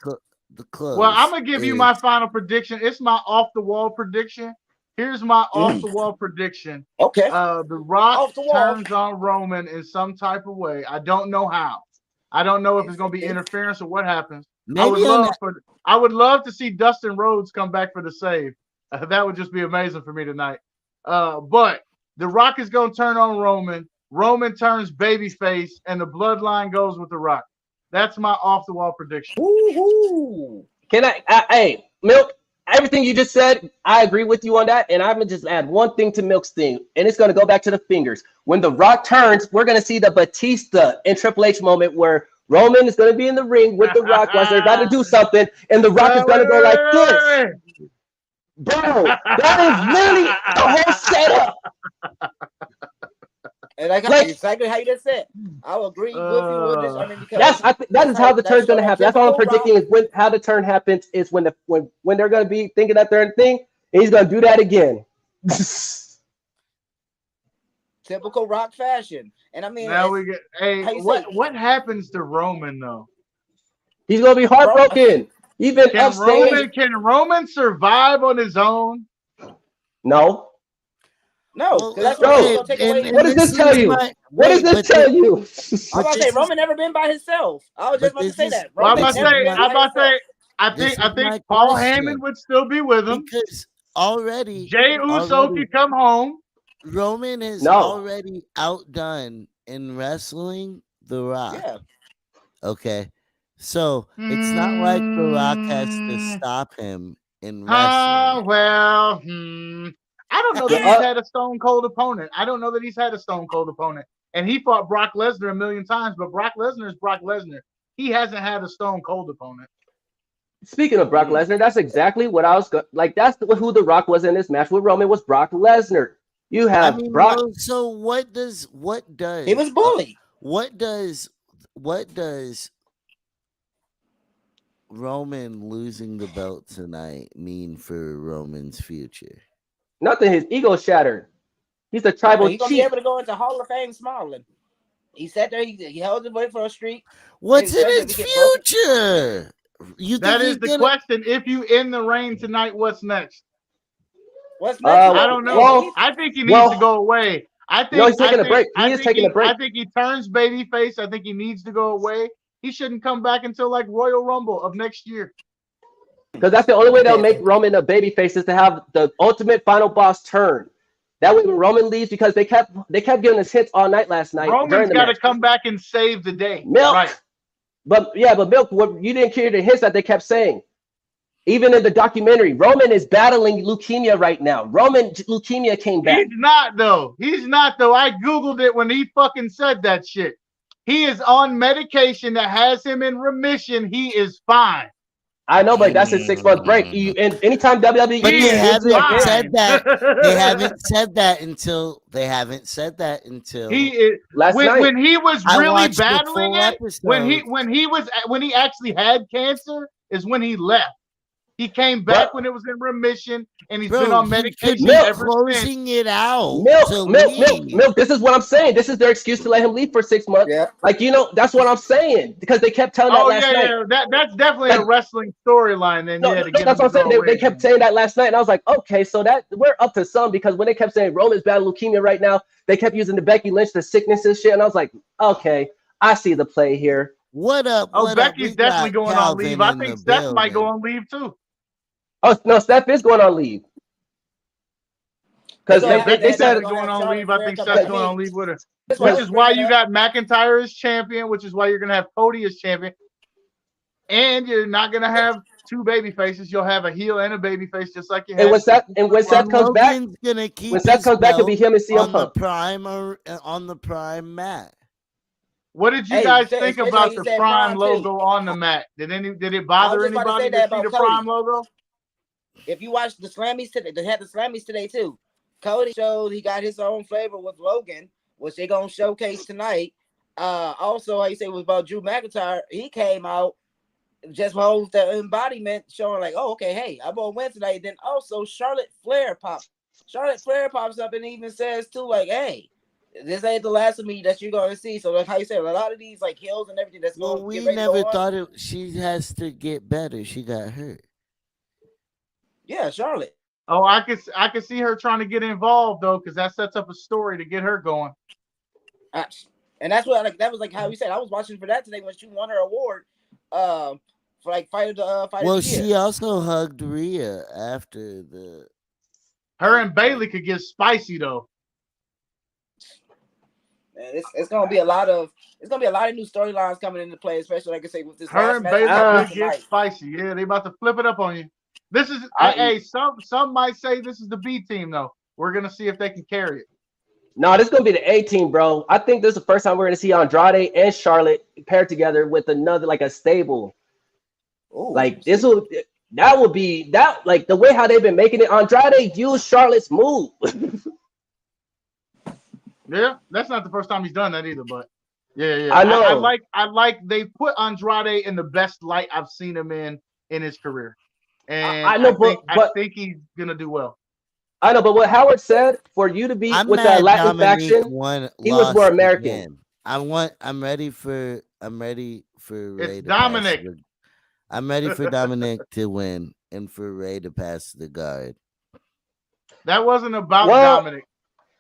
the close. Well, I'm gonna give you my final prediction. It's my off the wall prediction. Here's my off the wall prediction. Okay. The Rock turns on Roman in some type of way. I don't know how. I don't know if it's gonna be interference or what happens. I would love to see Dustin Rhodes come back for the save. That would just be amazing for me tonight. But The Rock is going to turn on Roman. Roman turns babyface, and the bloodline goes with The Rock. That's my off-the-wall prediction. Woo-hoo. Can hey, Milk, everything you just said, I agree with you on that, and I'm going to just add one thing to Milk's thing, and it's going to go back to the fingers. When The Rock turns, we're going to see the Batista and Triple H moment where Roman is going to be in the ring with The Rock while they're about to do something, and The Rock is going to go like this. Bro, that is literally the whole setup. And exactly how you just said. I will agree with you with this. I mean, because that is how the turn's going to happen. That's all I'm predicting is how the turn happens is when they're going to be thinking that they're in thing, and he's going to do that again. Typical Rock fashion. And I mean, now we get what happens to Roman though? He's gonna be heartbroken. Even can Roman survive on his own? No. What does this tell you? What does this tell you? I was about to say Roman never been by himself. I was just about to say that. I think Paul Heyman would still be with him because already Jey Uso could come home. Roman is already outdone in wrestling The Rock. Yeah. Okay. So it's not like The Rock has to stop him in wrestling. I don't know that he's had a stone cold opponent. And he fought Brock Lesnar a million times, but Brock Lesnar is Brock Lesnar. He hasn't had a stone cold opponent. Speaking of Brock Lesnar, that's exactly what I was like. That's who The Rock was in this match with Roman was Brock Lesnar. You have Brock. So what does he was bullied? What does Roman losing the belt tonight mean for Roman's future? Nothing. His ego shattered. He's a tribal He's gonna be able to go into Hall of Fame smiling. He sat there. He held his way for a streak. What's in his future? That is the question. If you in the reign tonight, what's next? What's next? I don't know. Well, I think he needs to go away. I think he's taking a break. He is taking a break. I think he turns babyface. I think he needs to go away. He shouldn't come back until like Royal Rumble of next year. Because that's the only way they'll make Roman a babyface is to have the ultimate final boss turn. That way, when Roman leaves, because they kept giving us hits all night last night. Roman's got to come back and save the day. Milk. Right. But Milk, you didn't hear the hints that they kept saying. Even in the documentary, Roman is battling leukemia right now. Leukemia came back. He's not though. I Googled it when he fucking said that shit. He is on medication that has him in remission. He is fine. I know, but that's his 6-month break. And anytime WWE, but they haven't said that. They haven't said that until he is when he was really battling it. When he actually had cancer is when he left. He came back when it was in remission, and he's been on medication ever closing since. it out. Milk. This is what I'm saying. This is their excuse to let him leave for 6 months. Yeah. Like, that's what I'm saying. Because they kept telling that last night. Yeah. That's definitely a wrestling storyline. Then that's what I'm saying. They kept saying that last night, and I was like, okay, so that we're up to some, because when they kept saying Roman's battling leukemia right now, they kept using the Becky Lynch, the sicknesses shit, and I was like, okay, I see the play here. What up? Becky's definitely going on leave. I think Steph might go on leave too. Oh no, Steph is going on leave. Because they said going on leave. I think Steph's going on leave with her. Which is why you got McIntyre as champion, which is why you're going to have Cody as champion. And you're not going to have two baby faces. You'll have a heel and a baby face, just like you had. And when Seth comes back, it'll be him and CM Punk on the Prime mat. What did you guys think about the Prime logo on the mat? Did it bother anybody to see the Prime logo? If you watch the Slammies today, they had the Slammies today too. Cody showed he got his own flavor with Logan, which they're gonna showcase tonight. Also, like you say, was about Drew McIntyre. He came out just holds the embodiment, showing like, oh, okay, hey, I'm gonna win tonight. Then also Charlotte Flair pops up and even says too, like, hey, this ain't the last of me that you're gonna see. So like how you say, a lot of these like heels and everything that's going. We never thought she has to get better. She got hurt. Yeah, Charlotte. Oh, I could see her trying to get involved though, because that sets up a story to get her going. And that's what that was like how you said. I was watching for that today when she won her award, for like fight of the fight. Well, she also hugged Rhea after the. Her and Bayley could get spicy though. Man, it's gonna be a lot of new storylines coming into play, especially like I say with this. Her and Bayley get spicy. Yeah, they about to flip it up on you. This is some might say this is the B team though. We're gonna see if they can carry it. No, this is gonna be the A team, bro. I think this is the first time we're gonna see Andrade and Charlotte paired together with another like a stable. Ooh, like that would be like the way how they've been making it. Andrade used Charlotte's move. Yeah, that's not the first time he's done that either. But yeah. I know. I like they put Andrade in the best light I've seen him in his career. And I think he's gonna do well. I know, but what Howard said, for you to be with that Latin faction, he was more American. Again. I'm ready for Ray it's Dominic. I'm ready for Dominic to win and for Ray to pass the guard. That wasn't about Dominic.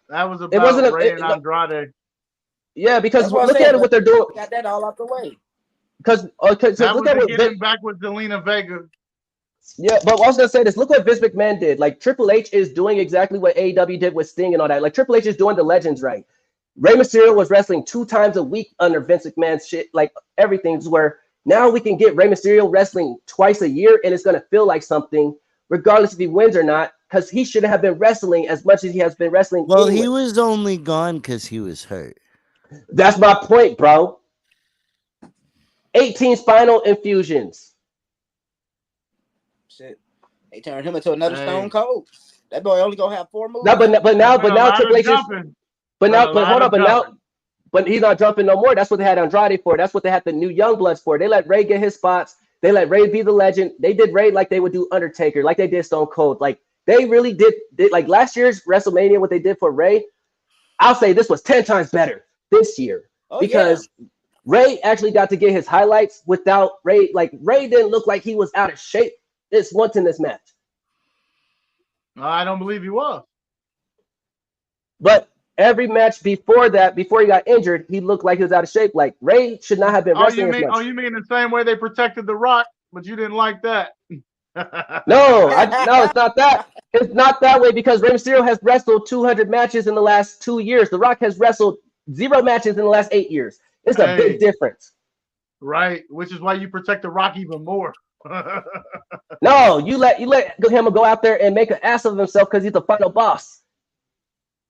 That was about Ray and Andrade. Yeah, because look at what they're doing. Got that all out the way. Because look at what getting back with Zelina Vega. Yeah, but I was gonna say this. Look what Vince McMahon did. Like Triple H is doing exactly what AEW did with Sting and all that. Like Triple H is doing the legends right. Rey Mysterio was wrestling 2 times a week under Vince McMahon's shit. Like everything's where now we can get Rey Mysterio wrestling twice a year, and it's gonna feel like something, regardless if he wins or not, because he shouldn't have been wrestling as much as he has been wrestling. Well, anyway. He was only gone because he was hurt. That's my point, bro. 18 spinal infusions. Shit. They turned him into another Stone Cold. That boy only gonna have 4 moves. No, but now Triple H is. But hold on, but he's not jumping no more. That's what they had Andrade for. That's what they had the new young bloods for. They let Ray get his spots. They let Ray be the legend. They did Ray like they would do Undertaker, like they did Stone Cold. Like they really did like last year's WrestleMania, what they did for Ray. I'll say this was 10 times better this year because Ray actually got to get his highlights without Ray. Like Ray didn't look like he was out of shape once in this match. I don't believe he was. But every match before that, before he got injured, he looked like he was out of shape. Like Ray should not have been wrestling as much. You mean the same way they protected The Rock, but you didn't like that? No, it's not that. It's not that way because Rey Mysterio has wrestled 200 matches in the last 2 years. The Rock has wrestled 0 matches in the last 8 years. It's a big difference. Right, which is why you protect The Rock even more. No, you let him go out there and make an ass of himself because he's the final boss.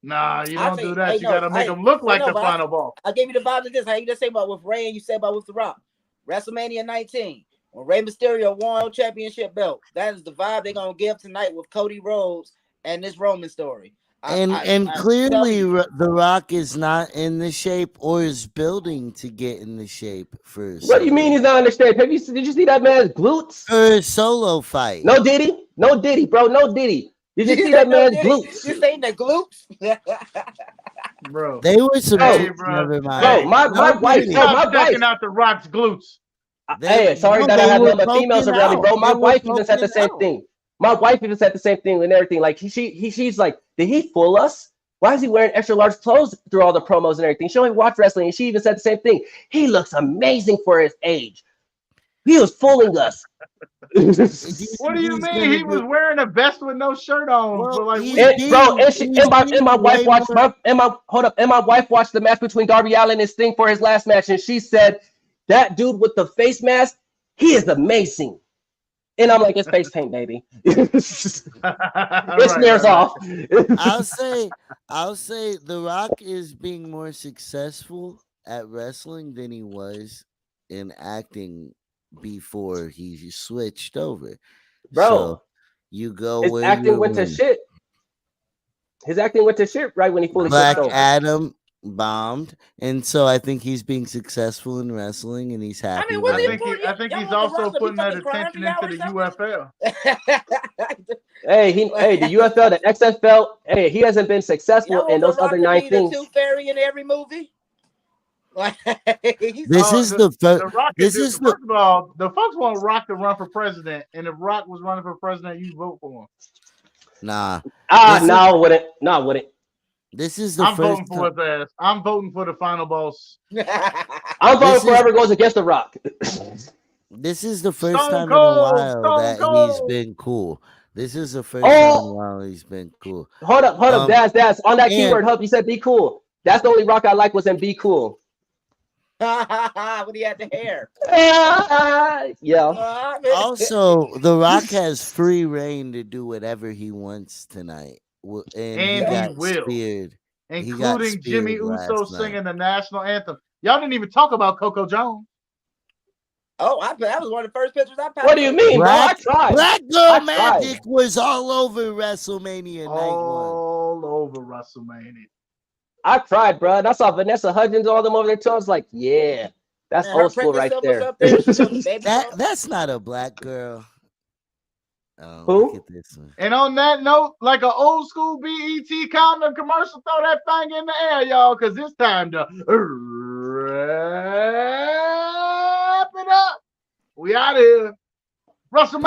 Nah, you don't do that. You gotta make him look like the final boss. I gave you the vibe of this. How you just say about with Ray and you said about with The Rock. WrestleMania 19. When Rey Mysterio won the championship belt, that is the vibe they're gonna give tonight with Cody Rhodes and this Roman story. And clearly, The Rock is not in the shape or is building to get in the shape first. What do you mean he's not in the shape? Did you see that man's glutes? For a solo fight. No Diddy, bro. No Diddy. Did you see that man's glutes? You saying the glutes? Bro. They were some bro. My wife checking out The Rock's glutes. Sorry that I have no females around me, bro. My wife even said the same thing. My wife even said the same thing and everything. Like she's like, did he fool us? Why is he wearing extra large clothes through all the promos and everything? She only watched wrestling and she even said the same thing. He looks amazing for his age. He was fooling us. What do you mean? He was wearing a vest with no shirt on. My wife watched the match between Darby Allin and Sting for his last match, and she said that dude with the face mask, he is amazing. And I'm like, it's face paint, baby. It smears off. I'll say The Rock is being more successful at wrestling than he was in acting before he switched over. Bro, so you go his where acting went to shit. His acting went to shit right when he fully Black switched over. Adam bombed, and so I think he's being successul in wrestling, and he's happy. I think he's also putting that attention into the UFL. The UFL, the XFL. Hey, he hasn't been successful in those other 9 things. Tooth Fairy in every movie. First of all, the folks want Rock to run for president, and if Rock was running for president, you vote for him. Nah. No, I wouldn't. This is the I'm first voting for his ass. I'm voting for the final boss. I'm voting for whoever goes against The Rock. This is the first time in a while that he's been cool. This is the first time in a while he's been cool. Hold up, Daz. On that keyword, Hope, you said be cool. That's the only Rock I like was in Be Cool. When he had the hair. Yeah. Also, The Rock has free reign to do whatever he wants tonight. And he will. Speared. Including Jimmy Uso singing the national anthem. Y'all didn't even talk about Coco Jones. Oh, that was one of the first pictures I passed. What do you mean, Black Girl Magic was all over WrestleMania night 1. All over WrestleMania. I tried, bro. I saw Vanessa Hudgens, all them over there too. I was like, yeah, that's old school right there. That's not a black girl. Oh, who? Look at this one. And on that note, like an old school BET condom commercial, throw that thing in the air, y'all, because it's time to wrap it up. We out of here. WrestleMania.